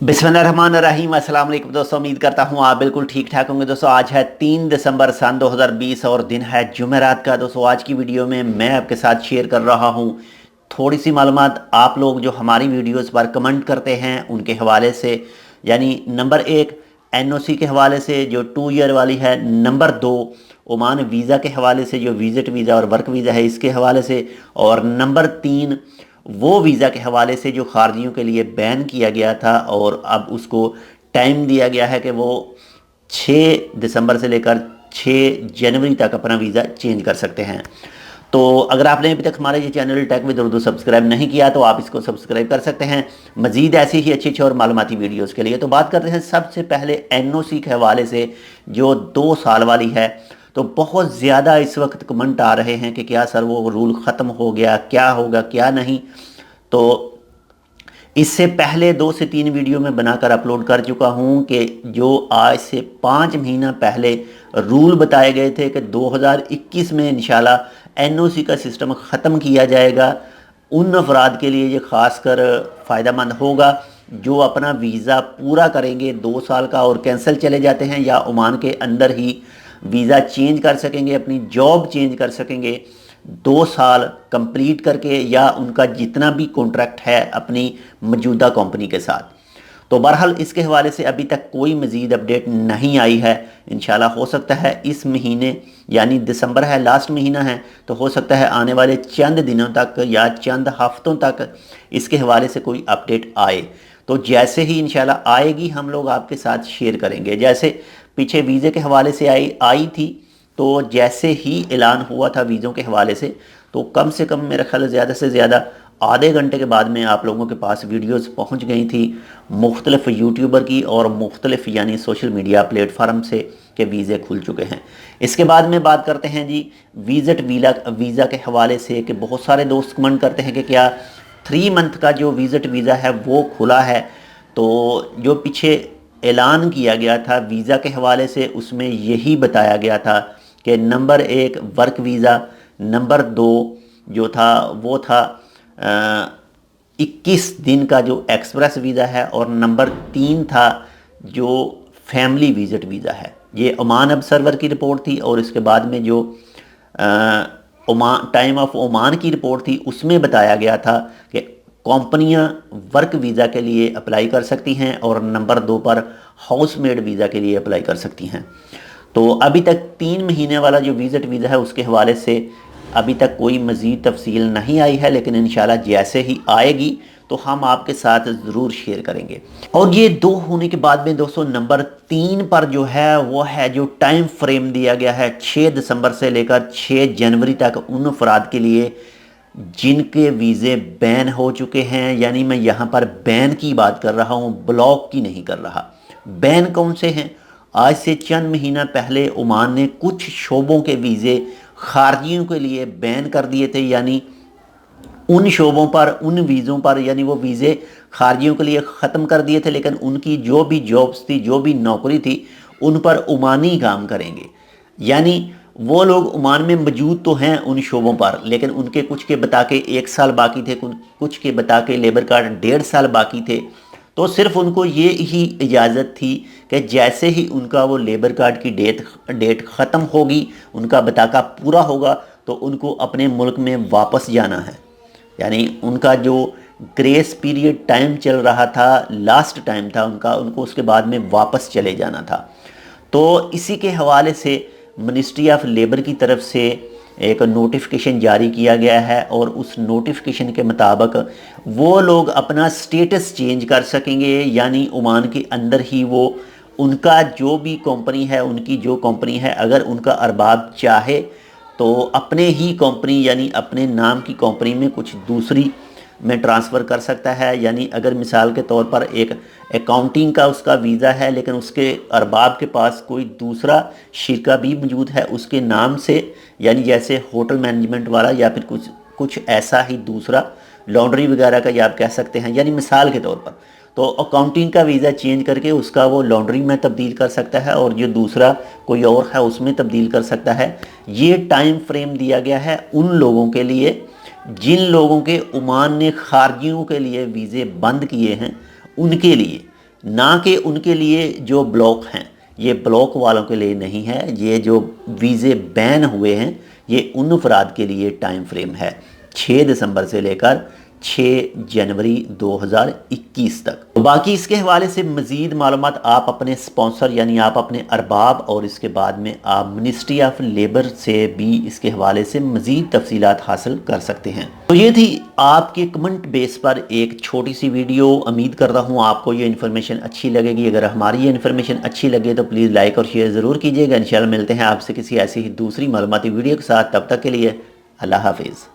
बिस्मिल्लाहिर्रहमानिर्रहीम। अस्सलाम वालेकुम दोस्तों, उम्मीद करता हूँ आप बिल्कुल ठीक ठाक होंगे। दोस्तों आज है 3 दिसंबर सन 2020 और दिन है जुमेरात का। दोस्तों आज की वीडियो में मैं आपके साथ शेयर कर रहा हूँ थोड़ी सी मालूमात आप लोग जो हमारी वीडियोस पर कमेंट करते हैं उनके हवाले से। यानी नंबर 1 एनओसी के हवाले से जो 2 ईयर वाली है, नंबर 2 ओमान वीज़ा के हवाले से जो विज़िट वीज़ा और वर्क वीज़ा है इसके हवाले से, और नंबर 3 वो वीज़ा के हवाले से जो खारजियों के लिए बैन किया गया था और अब उसको टाइम दिया गया है कि वो 6 दिसंबर से लेकर 6 जनवरी तक अपना वीज़ा चेंज कर सकते हैं। तो अगर आपने अभी तक हमारे ये channel tech with Urdu subscribe नहीं किया तो आप इसको सब्सक्राइब कर सकते हैं मज़ीद ऐसी ही अच्छी और मालूमाती वीडियोस के लिए। तो बात करते हैं सबसे पहले एनओसी के हवाले से जो 2 साल वाली है। तो बहुत ज़्यादा इस वक्त कमेंट आ रहे हैं कि क्या सर वो रूल ख़त्म हो गया, क्या होगा क्या नहीं। तो इससे पहले 2 से 3 वीडियो में बनाकर अपलोड कर चुका हूं कि जो आज से 5 महीना पहले रूल बताए गए थे कि 2021 में इंशाल्लाह एनओसी का सिस्टम ख़त्म किया जाएगा। उन अफराद के लिए ये ख़ासकर फ़ायदेमंद होगा जो अपना वीज़ा पूरा करेंगे 2 साल का और कैंसिल चले जाते हैं, या ओमान के अंदर ही वीज़ा चेंज कर सकेंगे, अपनी जॉब चेंज कर सकेंगे 2 साल कंप्लीट करके, या उनका जितना भी कॉन्ट्रैक्ट है अपनी मौजूदा कंपनी के साथ। तो बहरहाल इसके हवाले से अभी तक कोई मज़ीद अपडेट नहीं आई है। इंशाल्लाह हो सकता है इस महीने, यानी दिसंबर है, लास्ट महीना है, तो हो सकता है आने वाले चंद दिनों तक या चंद हफ्तों तक इसके हवाले से कोई अपडेट आए। तो जैसे ही इंशाल्लाह आएगी हम लोग आपके साथ शेयर करेंगे। जैसे पीछे वीज़े के हवाले से आई थी, तो जैसे ही ऐलान हुआ था वीज़ों के हवाले से, तो कम से कम मेरा ख्याल ज़्यादा से ज़्यादा आधे घंटे के बाद में आप लोगों के पास वीडियोस पहुंच गई थी मुख्तलिफ़ यूट्यूबर की और मुख्तलिफ़ यानी सोशल मीडिया प्लेटफार्म से कि वीज़े खुल चुके हैं। इसके बाद में बात करते हैं जी विज़िट वीज़ा के हवाले से कि बहुत सारे दोस्त कमेंट करते हैं कि क्या 3 मंथ का जो विज़िट वीज़ा है वो खुला है। तो जो पीछे ऐलान किया गया था वीज़ा के हवाले से उसमें यही बताया गया था कि नंबर 1 वर्क वीज़ा, नंबर 2 जो था वो था 21 दिन का जो एक्सप्रेस वीज़ा है, और नंबर 3 था जो फैमिली विज़िट वीज़ा है। ये ओमान ऑब्जर्वर की रिपोर्ट थी, और इसके बाद में जो ओमान टाइम ऑफ ओमान की रिपोर्ट थी उसमें बताया गया था कि कंपनियां वर्क वीज़ा के लिए अप्लाई कर सकती हैं, और नंबर 2 पर हाउसमेड वीज़ा के लिए अप्लाई कर सकती हैं। तो अभी तक 3 महीने वाला जो विज़िट वीज़ा है उसके हवाले से अभी तक कोई मज़ीद तफसील नहीं आई है, लेकिन इंशाल्लाह जैसे ही आएगी तो हम आपके साथ ज़रूर शेयर करेंगे। और ये 2 होने के बाद में दोस्तों नंबर 3 पर जो है वो है जो टाइम फ्रेम दिया गया है 6 दिसंबर से लेकर 6 जनवरी तक उन अफराद के लिए जिनके वीज़े बैन हो चुके हैं। यानी मैं यहाँ पर बैन की बात कर रहा हूँ, ब्लॉक की नहीं कर रहा। बैन कौन से हैं? आज से चंद महीना पहले ओमान ने कुछ शोबों के वीज़े खारजियों के लिए बैन कर दिए थे, यानी उन शोबों पर, उन वीज़ों पर, यानी वो वीज़े खारजियों के लिए ख़त्म कर दिए थे, लेकिन उनकी जो भी जॉब्स थी, जो भी नौकरी थी, उन पर ओमानी काम करेंगे। यानी वो लोग ओमान में मौजूद तो हैं उन शोबों पर, लेकिन उनके कुछ के बता के 1 साल बाकी थे, कुछ के बता के लेबर कार्ड 1.5 साल बाकी थे। तो सिर्फ उनको ये ही इजाज़त थी कि जैसे ही उनका वो लेबर कार्ड की डेट ख़त्म होगी, उनका बताका पूरा होगा, तो उनको अपने मुल्क में वापस जाना है। यानी उनका जो ग्रेस पीरियड टाइम चल रहा था, लास्ट टाइम था उनका, उनको उसके बाद में वापस चले जाना था। तो इसी के हवाले से मिनिस्ट्री ऑफ लेबर की तरफ से एक नोटिफिकेशन जारी किया गया है, और उस नोटिफिकेशन के मुताबिक वो लोग अपना स्टेटस चेंज कर सकेंगे। यानी ओमान के अंदर ही वो उनका जो भी कंपनी है, उनकी जो कंपनी है, अगर उनका अरबाब चाहे तो अपने ही कंपनी यानी अपने नाम की कंपनी में कुछ दूसरी में ट्रांसफ़र कर सकता है। यानी अगर मिसाल के तौर पर एक अकाउंटिंग का उसका वीज़ा है, लेकिन उसके अरबाब के पास कोई दूसरा शिरका भी मौजूद है उसके नाम से, यानी जैसे होटल मैनेजमेंट वाला या फिर कुछ ऐसा ही दूसरा, लॉन्ड्री वगैरह का या आप कह सकते हैं, यानी मिसाल के तौर पर, तो अकाउंटिंग का वीज़ा चेंज करके उसका वो लॉन्ड्री में तब्दील कर सकता है, और जो दूसरा कोई और है उसमें तब्दील कर सकता है। ये टाइम फ्रेम दिया गया है उन लोगों के लिए जिन लोगों के ओमान ने खारजियों के लिए वीज़े बंद किए हैं, उनके लिए نہ کہ ان کے لیے جو بلاک ہیں، یہ بلاک والوں کے لیے نہیں ہے، یہ جو ویزے بین ہوئے ہیں یہ ان افراد کے لیے ٹائم فریم ہے 6 دسمبر سے لے کر 6 جنوری 2021 تک۔ باقی اس کے حوالے سے مزید معلومات آپ اپنے سپانسر یعنی آپ اپنے ارباب اور اس کے بعد میں آپ منسٹری آف لیبر سے بھی اس کے حوالے سے مزید تفصیلات حاصل کر سکتے ہیں۔ تو یہ تھی آپ کے کمنٹ بیس پر ایک چھوٹی سی ویڈیو، امید کرتا ہوں آپ کو یہ انفارمیشن اچھی لگے گی۔ اگر ہماری یہ انفارمیشن اچھی لگے تو پلیز لائک اور شیئر ضرور کیجیے گا۔ انشاءاللہ ملتے ہیں آپ سے کسی ایسی ہی دوسری معلوماتی ویڈیو کے ساتھ، تب تک کے لیے اللہ حافظ۔